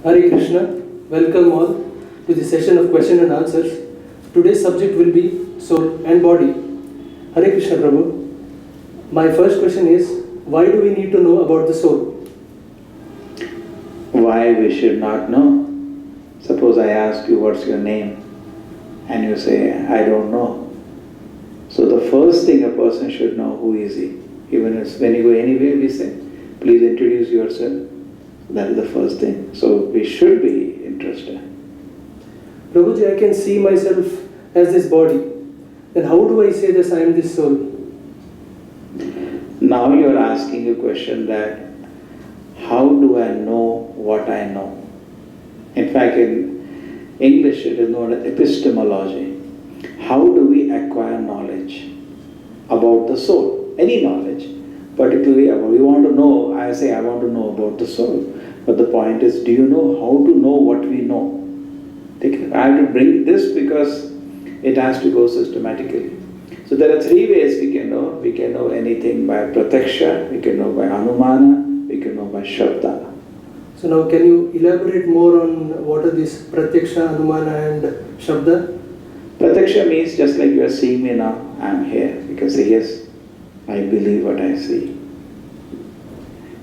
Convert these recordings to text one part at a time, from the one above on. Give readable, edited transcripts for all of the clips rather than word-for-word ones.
Hare Krishna, welcome all to the session of question and answers. Today's subject will be soul and body. Hare Krishna Prabhu. My first question is, why do we need to know about the soul? Why we should not know? Suppose I ask you what's your name and you say, I don't know. So the first thing a person should know, who is he? Even when you go anywhere we say, please introduce yourself. That is the first thing. So we should be interested. Prabhuji, I can see myself as this body. Then how do I say this I am this soul? Now you are asking a question that, how do I know what I know? In fact, in English it is known as epistemology. How do we acquire knowledge about the soul? Any knowledge, particularly about, we want to know, I say I want to know about the soul. But the point is, do you know how to know what we know? I have to bring this because it has to go systematically. So there are three ways we can know. We can know anything by prataksha, we can know by anumana, we can know by shabda. So now can you elaborate more on what are these pratyaksha, anumana and shabda? Prataksha means just like you are seeing me now, I am here. You can say, yes, I believe what I see.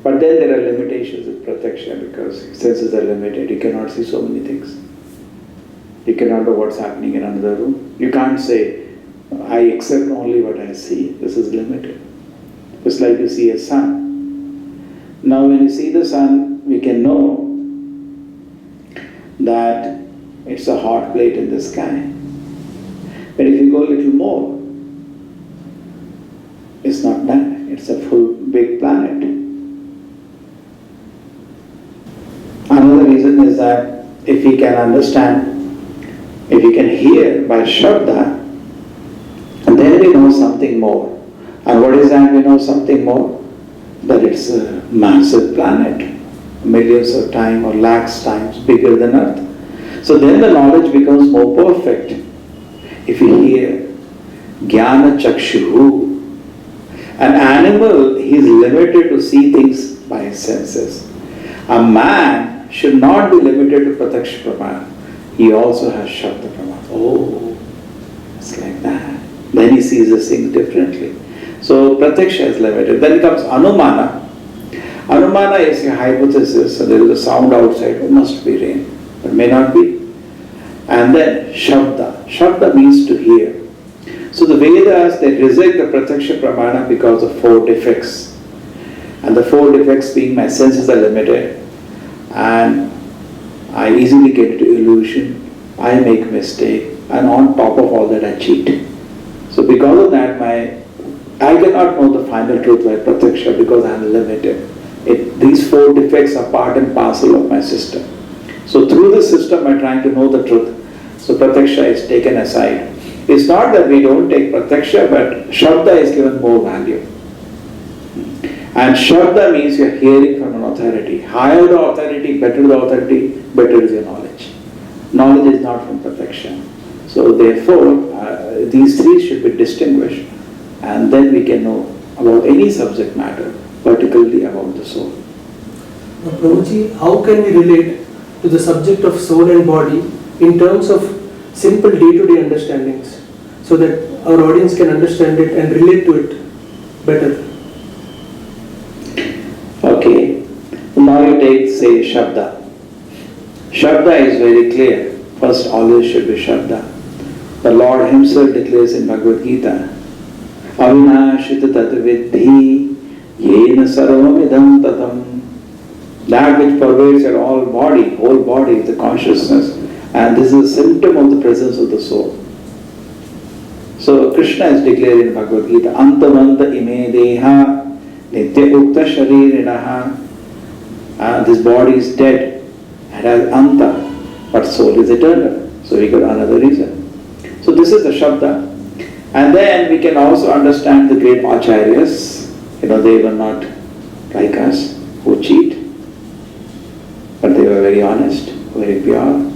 But then there are limitations with prataksha because senses are limited. You cannot see so many things. You cannot know what's happening in another room. You can't say, I accept only what I see. This is limited. It's like you see a sun. Now when you see the sun, we can know that it's a hot plate in the sky. But if you go a little more, it's not that. It's a full big planet. Another reason is that if we can understand, if we can hear by shabda, then we know something more. And what is that we know something more? That it's a massive planet, millions of times or lakhs times bigger than Earth. So then the knowledge becomes more perfect. If you hear jnana chakshuhu, an animal, he is limited to see things by his senses. A man should not be limited to prataksha pramana. He also has shabda pramana. Oh, it's like that. Then he sees the things differently. So prataksha is limited. Then comes anumana. Anumana is a hypothesis. So there is a sound outside. It must be rain, but may not be. And then shabda. Shabda means to hear. So the Vedas, they reject the prataksha pramana because of four defects. And the four defects being my senses are limited. And I easily get into illusion. I make mistake. And on top of all that I cheat. So because of that, I cannot know the final truth by prataksha because I am limited. These four defects are part and parcel of my system. So through the system I am trying to know the truth. So prataksha is taken aside. It's not that we don't take prataksha, but shabda is given more value. And shabda means you are hearing from an authority. Higher the authority, better is your knowledge. Knowledge is not from prataksha. So therefore, these three should be distinguished, and then we can know about any subject matter, particularly about the soul. Now, Prabhuji, how can we relate to the subject of soul and body in terms of simple day-to-day understandings so that our audience can understand it and relate to it better? Okay, now you take, say, shabda. Shabda is very clear. First, always should be shabda. The Lord Himself declares in Bhagavad Gita, Avinashita tatvidhi yena sarvamidam tatam. That which pervades your whole body is the consciousness. And this is a symptom of the presence of the soul. So Krishna is declared in Bhagavad Gita, Antamanta ime deha nitya ukta sharirinaha. This body is dead. It has anta, but soul is eternal. So we got another reason. So this is the shabda. And then we can also understand the great acharyas. They were not like us, who cheat. But they were very honest, very pure.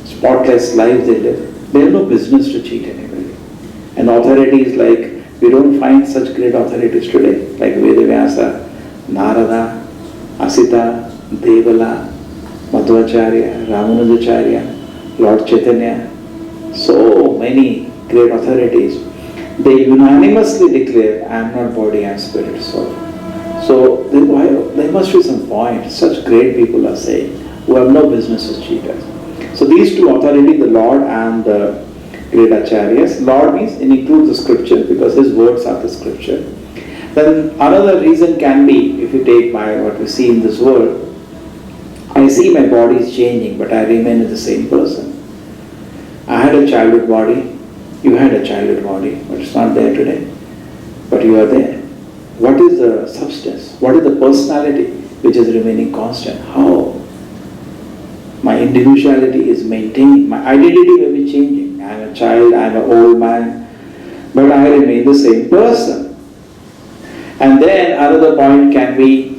Spotless lives they live. They have no business to cheat anybody. And authorities like, we don't find such great authorities today, like Vedavyasa, Narada, Asita, Devala, Madhvacharya, Ramanujacharya, Lord Chaitanya, so many great authorities, they unanimously declare, I am not body, I am spirit, soul. So there must be some point. Such great people are saying, who have no business as cheaters. So these two authorities, the Lord and the great acharyas, Lord means it includes the scripture because his words are the scripture. Then another reason can be, if you take what we see in this world, I see my body is changing, but I remain the same person. I had a childhood body, you had a childhood body, but it's not there today. But you are there. What is the substance? What is the personality which is remaining constant? How? My individuality is maintained. My identity may be changing. I am a child, I am an old man, but I remain the same person. And then another point can be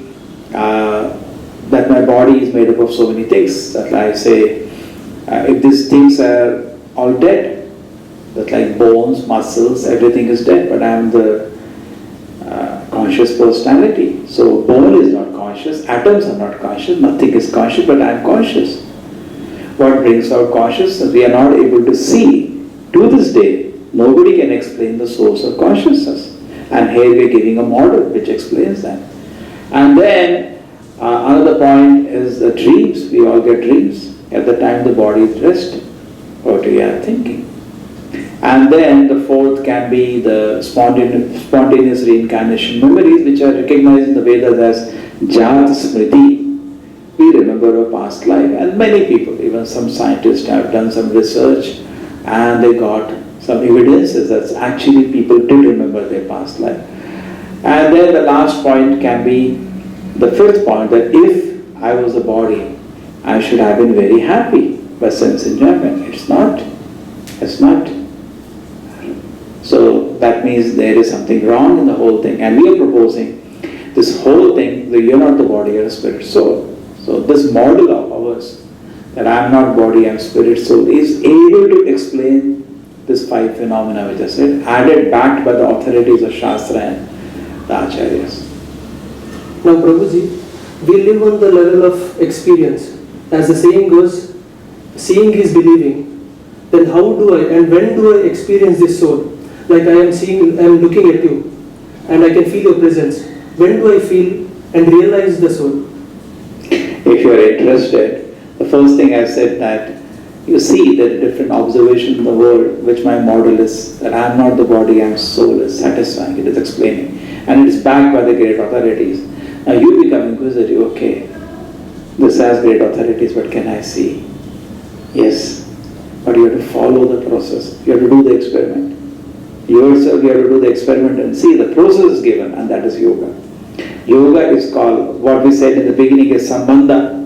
that my body is made up of so many things. That I say, if these things are all dead, that like bones, muscles, everything is dead, but I am the conscious personality. So bone is not conscious, atoms are not conscious, nothing is conscious, but I am conscious. What brings out consciousness? We are not able to see. To this day, nobody can explain the source of consciousness. And here we are giving a model which explains that. And then another point is the dreams. We all get dreams. At the time the body is resting, what we are thinking. And then the fourth can be the spontaneous reincarnation memories, which are recognized in the Vedas as Jat Smriti. We remember our past life, and many people, even some scientists have done some research and they got some evidences that actually people did remember their past life. And then the last point can be the fifth point, that if I was a body, I should have been very happy by sense enjoyment. It's not. It's not. So that means there is something wrong in the whole thing, and we are proposing this whole thing that you're not the body, you're a spirit soul. So this model of ours, that I am not body, I am spirit soul, is able to explain this five phenomena which I said, added back by the authorities of Shastra and the Acharyas. Now Prabhuji, we live on the level of experience. As the saying goes, seeing is believing. Then how do I and when do I experience this soul? Like I am looking at you and I can feel your presence. When do I feel and realize the soul? If you are interested, the first thing I said that you see that different observation in the world, which my model is, that I am not the body, I am soul, is satisfying, it is explaining. And it is backed by the great authorities. Now you become inquisitive, okay, this has great authorities, but can I see? Yes, but you have to follow the process. You have to do the experiment. Yourself, you have to do the experiment and see the process is given, and that is yoga. Yoga is called, what we said in the beginning is sambandha.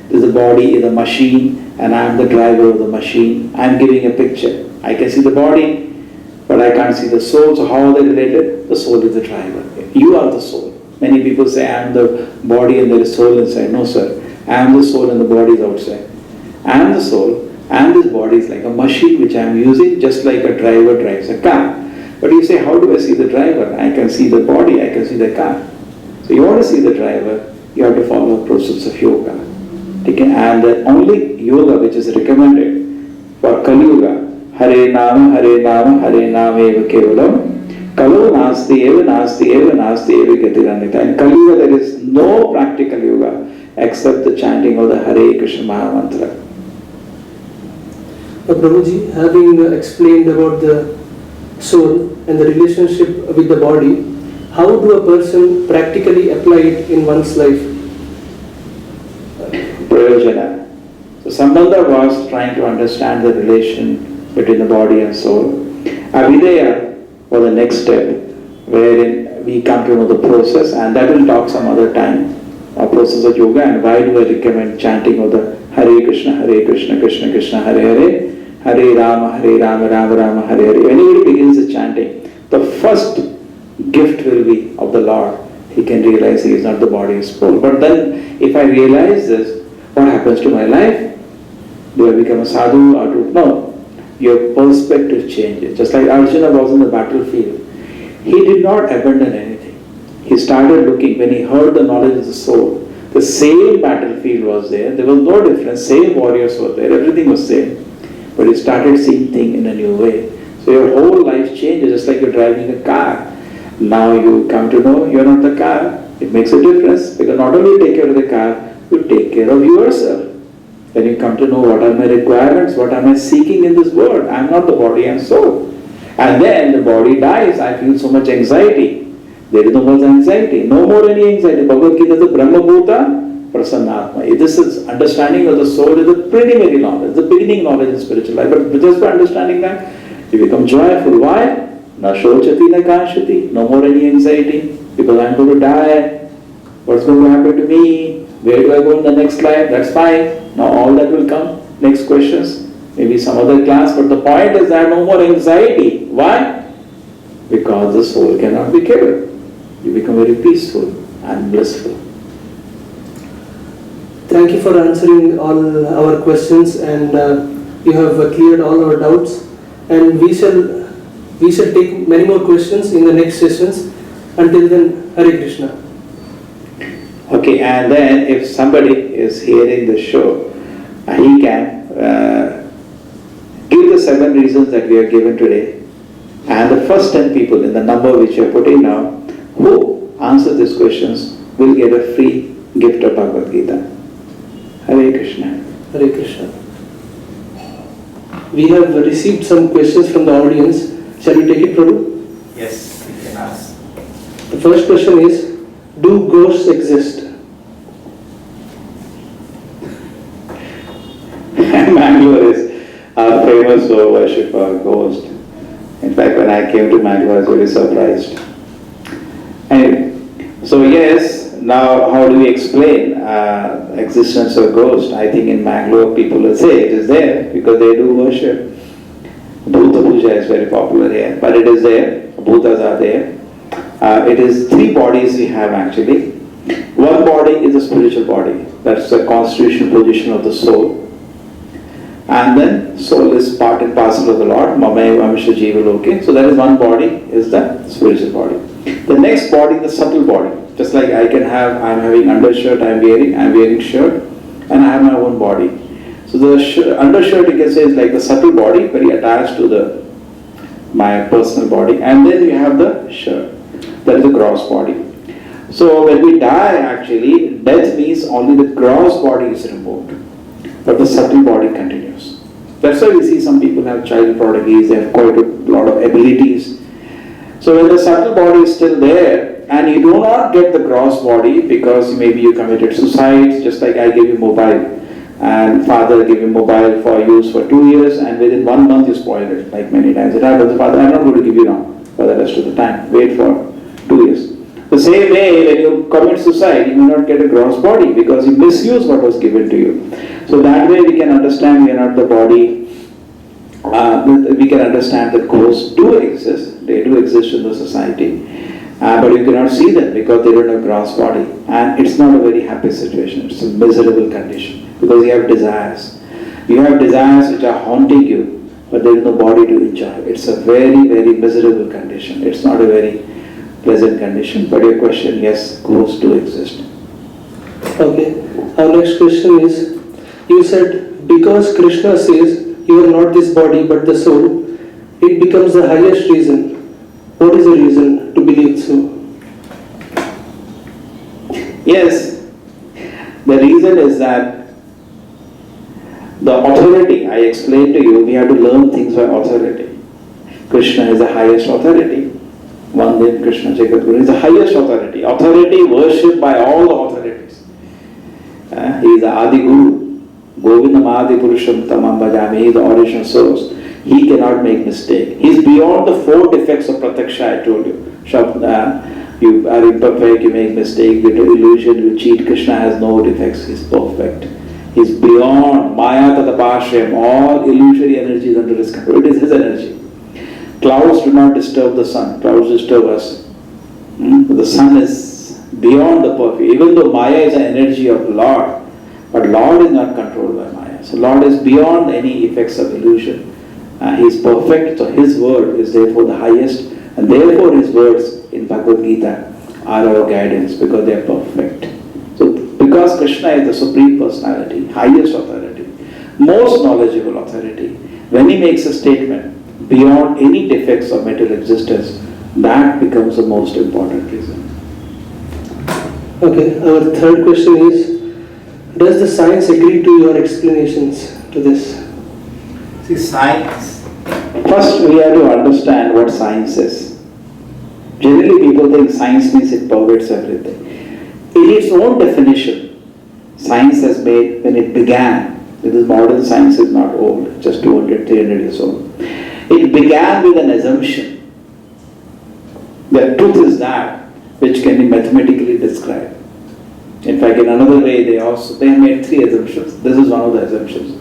This is the body is a machine and I am the driver of the machine. I am giving a picture. I can see the body, but I can't see the soul. So how are they related? The soul is the driver. You are the soul. Many people say I am the body and there is soul inside. No sir, I am the soul and the body is outside. I am the soul and this body is like a machine which I am using, just like a driver drives a car. But you say, how do I see the driver? I can see the body, I can see the car. So you want to see the driver, you have to follow the process of yoga. Okay? And the only yoga which is recommended for Kali Yuga, Hare Nama, Hare Nama, Hare Nama eva kevalam, Kalo nasti eva nasti eva nasti eva gatiranita. In Kali Yuga there is no practical yoga except the chanting of the Hare Krishna Maha Mantra. Prabhuji, having explained about the soul and the relationship with the body, how do a person practically apply it in one's life? Prayojana. So Sambandha was trying to understand the relation between the body and soul. Avideya was the next step, wherein we come to know the process, and that will talk some other time, a process of yoga, and why do I recommend chanting of the Hare Krishna, Krishna Krishna, Hare Hare, Hare Rama, Rama Rama, Hare Hare. When anybody begins the chanting, the first gift will be of the Lord. He can realize he is not the body and soul. But then, if I realize this, what happens to my life? Do I become a sadhu or do no? Your perspective changes. Just like Arjuna was in the battlefield, he did not abandon anything. He started looking when he heard the knowledge of the soul. The same battlefield was there. There was no difference. Same warriors were there. Everything was same. But you started seeing things in a new way. So your whole life changes. Just like you're driving a car. Now you come to know you're not the car. It makes a difference because not only you take care of the car, you take care of yourself. Then you come to know what are my requirements, what am I seeking in this world. I'm not the body, I'm soul. And then the body dies. I feel so much anxiety. There is no more anxiety. No more any anxiety. Bhagavad Gita is Brahma Bhuta Prasannatma. This is understanding of the soul is the preliminary knowledge, the beginning knowledge in spiritual life. But just by understanding that, you become joyful. Why? Na shochati na kanshati. No more any anxiety. Because I'm going to die. What's going to happen to me? Where do I go in the next life? That's fine. Now all that will come. Next questions. Maybe some other class. But the point is that no more anxiety. Why? Because the soul cannot be killed. You become very peaceful and blissful. Thank you for answering all our questions, and you have cleared all our doubts. And we shall take many more questions in the next sessions. Until then, Hare Krishna. Okay, and then if somebody is hearing the show, he can give the 7 reasons that we have given today. And the first 10 people in the number which you are putting now, who answer these questions will get a free gift of Bhagavad Gita. Hare Krishna. Hare Krishna. We have received some questions from the audience. Shall we take it, Prabhu? Yes, you can ask. The first question is, do ghosts exist? Mangalore is a famous worship of ghost. In fact, when I came to Mangalore, I was very surprised. Anyway, so yes, now how do we explain existence of ghost? I think in Mangalore people will say it is there because they do worship. Bhuta Puja is very popular here, but it is there. Bhutas are there. It is 3 bodies we have actually. One body is a spiritual body. That's the constitutional position of the soul. And then soul is part and parcel of the Lord. Mamaya Vamsha Jiva Loke. So that is one body, is the spiritual body. The next body, the subtle body. Just like I'm having undershirt, I'm wearing shirt, and I have my own body. So the undershirt, you can say, is like the subtle body, very attached to my personal body. And then you have the shirt. That is the gross body. So when we die, actually, death means only the gross body is removed, but the subtle body continues. That's why we see some people have child prodigies, they have quite a lot of abilities. So when the subtle body is still there, and you do not get the gross body because maybe you committed suicide, just like I gave you mobile, and father gave you mobile for use for 2 years, and within 1 month you spoiled it, like many times. It happens, father, I'm not going to give you now for the rest of the time. Wait for 2 years. The same way, when you commit suicide, you may not get a gross body because you misuse what was given to you. So that way we can understand we are not the body. We can understand that ghosts do exist. They do exist in the society. But you cannot see them because they don't have gross body. And it's not a very happy situation. It's a miserable condition because you have desires. You have desires which are haunting you, but there is no body to enjoy. It's a very, very miserable condition. It's not a very pleasant condition. But your question, yes, ghosts do exist. Okay. Our next question is, you said, because Krishna says, you are not this body but the soul, it becomes the highest reason. What is the reason to believe so? Yes, the reason is that the authority, I explained to you, we have to learn things by authority. Krishna is the highest authority. One name, Krishna Jagat Guru, is the highest authority. Authority worshipped by all the authorities. He is the Adi Guru. Govindam Adi Purusham Tamam Bhajami. He is the original source. He cannot make mistake. He is beyond the 4 defects of Prataksha, I told you. You are imperfect, you make mistake, you do illusion, you cheat. Krishna has no defects. He is perfect. He is beyond Maya Tatapashyam. All illusory energy is under his control. It is his energy. Clouds do not disturb the sun. Clouds disturb us. The sun is beyond the perfect. Even though Maya is an energy of Lord, but Lord is not controlled by Maya. So Lord is beyond any effects of illusion. He is perfect, so His word is therefore the highest, and therefore His words in Bhagavad Gita are our guidance because they are perfect. So because Krishna is the Supreme Personality, highest authority, most knowledgeable authority, when he makes a statement beyond any defects of material existence, that becomes the most important reason. Okay, our third question is, does the science agree to your explanations to this? See, science. First, we have to understand what science is. Generally, people think science means it pervades everything. In its own definition, science has made, when it began, because modern science is not old, just 200, 300 years old. It began with an assumption that truth is that which can be mathematically described. In fact, in another way, they have made three assumptions. This is one of the assumptions,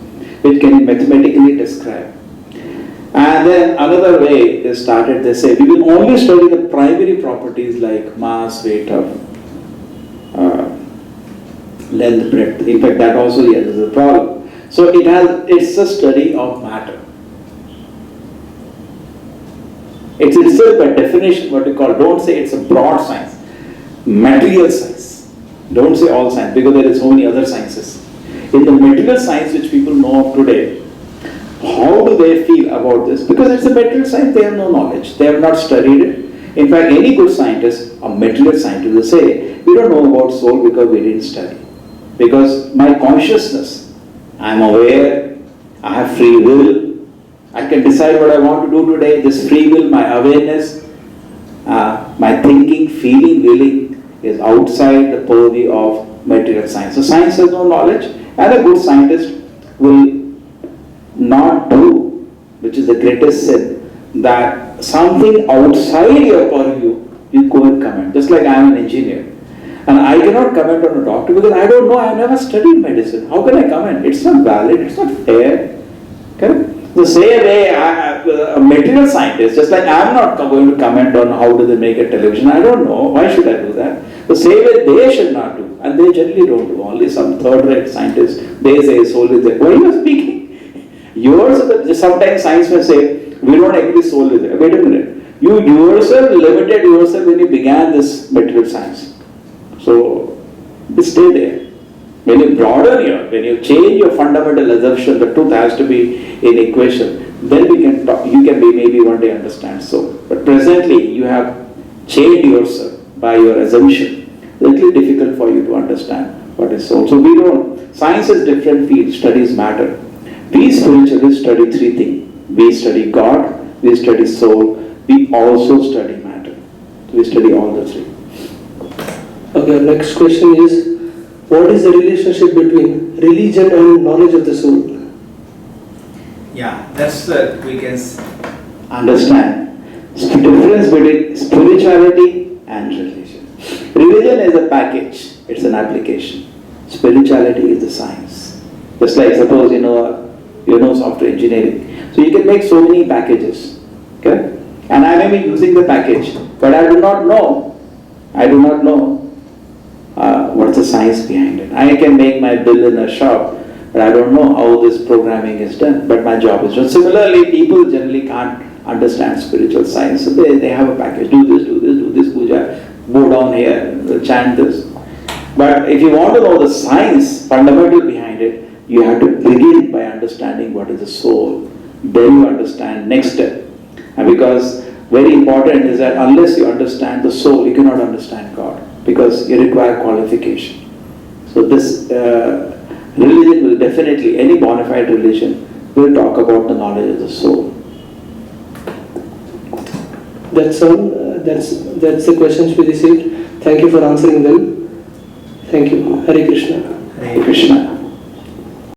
which can be mathematically described. And then another way they say, we will only study the primary properties like mass, weight of length, breadth. In fact, that also is a problem. So it's a study of matter. It's itself by definition what we call, don't say it's a broad science, material science. Don't say all science, because there is so many other sciences. In the material science which people know of today, how do they feel about this? Because it's a material science, they have no knowledge. They have not studied it. In fact, any good scientist or material scientist will say, we don't know about soul because we didn't study. Because my consciousness, I am aware, I have free will, I can decide what I want to do today. This free will, my awareness, my thinking, feeling, willing is outside the purview of material science. So science has no knowledge, and a good scientist will not do, which is the greatest sin, that something outside your purview, you go and comment. Just like I am an engineer, and I cannot comment on a doctor because I don't know, I have never studied medicine. How can I comment? It's not valid, it's not fair. Okay? The same way, a material scientist, just like I am not going to comment on how do they make a television, I don't know, why should I do that? The same way they should not do, and they generally don't do. Only some third-rate scientists, they say soul is there. Why are you speaking? Sometimes science may say, we don't agree soul is there. Wait a minute. You yourself limited yourself when you began this material science. So, stay there. When you broaden when you change your fundamental assumption, the truth has to be in equation, then we can talk, you can maybe one day understand soul. But presently, you have changed yourself by your assumption. It's a little difficult for you to understand what is soul. So science is different field, studies matter. We spiritualists study three things. We study God, we study soul, we also study matter. So we study all the three. Okay, next question is, what is the relationship between religion and knowledge of the soul? Yeah, that's the we can understand. The difference between spirituality and religion. Religion is a package, it's an application. Spirituality is the science. Just like suppose you know software engineering. So you can make so many packages. Okay? And I may be using the package, but I do not know what's the science behind it. I can make my bill in a shop, but I don't know how this programming is done, but my job is done. Similarly, people generally can't understand spiritual science, so they have a package, do this puja, go down here, chant this. But if you want to know the science, fundamental behind it, you have to begin by understanding what is the soul. Then you understand next step. And because very important is that unless you understand the soul, you cannot understand God, because you require qualification. So this religion will definitely, any bona fide religion will talk about the knowledge of the soul. That's all. That's the questions we received. Thank you for answering them. Thank you. Hare Krishna. Hare Krishna.